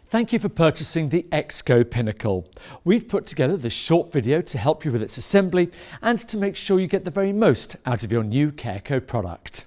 Thank you for purchasing the X-Go Pinnacle. We've put together this short video to help you with its assembly and to make sure you get the very most out of your new CareCo product.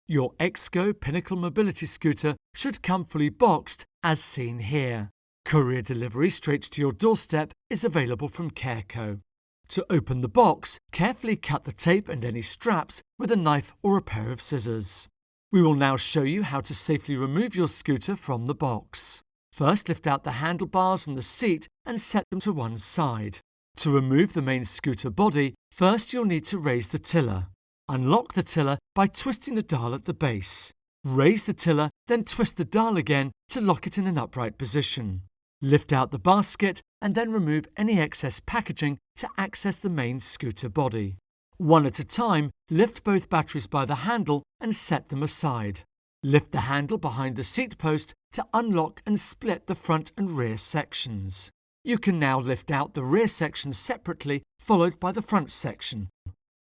Your X-Go Pinnacle Mobility Scooter should come fully boxed as seen here. Courier delivery straight to your doorstep is available from CareCo. To open the box, carefully cut the tape and any straps with a knife or a pair of scissors. We will now show you how to safely remove your scooter from the box. First, lift out the handlebars and the seat and set them to one side. To remove the main scooter body, first you'll need to raise the tiller. Unlock the tiller by twisting the dial at the base. Raise the tiller, then twist the dial again to lock it in an upright position. Lift out the basket and then remove any excess packaging to access the main scooter body. One at a time, lift both batteries by the handle and set them aside. Lift the handle behind the seat post to unlock and split the front and rear sections. You can now lift out the rear section separately, followed by the front section.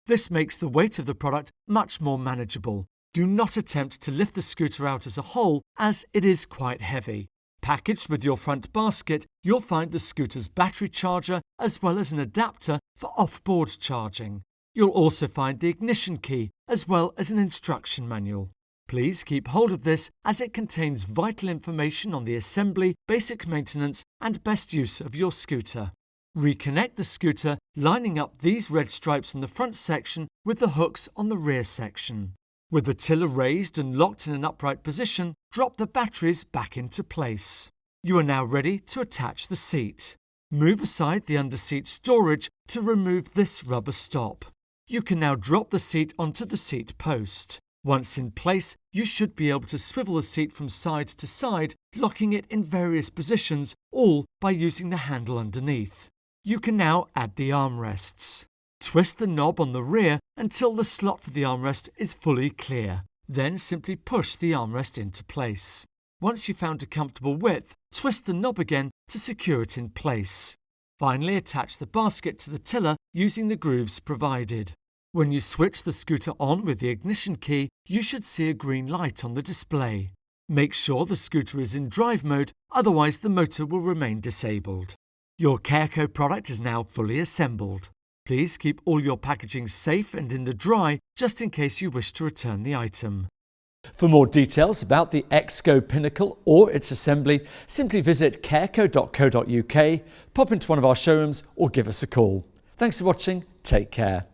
This makes the weight of the product much more manageable. Do not attempt to lift the scooter out as a whole, as it is quite heavy. Packaged with your front basket, you'll find the scooter's battery charger as well as an adapter for off-board charging. You'll also find the ignition key as well as an instruction manual. Please keep hold of this as it contains vital information on the assembly, basic maintenance and best use of your scooter. Reconnect the scooter, lining up these red stripes on the front section with the hooks on the rear section. With the tiller raised and locked in an upright position, drop the batteries back into place. You are now ready to attach the seat. Move aside the underseat storage to remove this rubber stop. You can now drop the seat onto the seat post. Once in place, you should be able to swivel the seat from side to side, locking it in various positions, all by using the handle underneath. You can now add the armrests. Twist the knob on the rear until the slot for the armrest is fully clear. Then simply push the armrest into place. Once you've found a comfortable width, twist the knob again to secure it in place. Finally, attach the basket to the tiller using the grooves provided. When you switch the scooter on with the ignition key, you should see a green light on the display. Make sure the scooter is in drive mode, otherwise the motor will remain disabled. Your CareCo product is now fully assembled. Please keep all your packaging safe and in the dry, just in case you wish to return the item. For more details about the X-Go Pinnacle or its assembly, simply visit careco.co.uk, pop into one of our showrooms or give us a call. Thanks for watching, take care.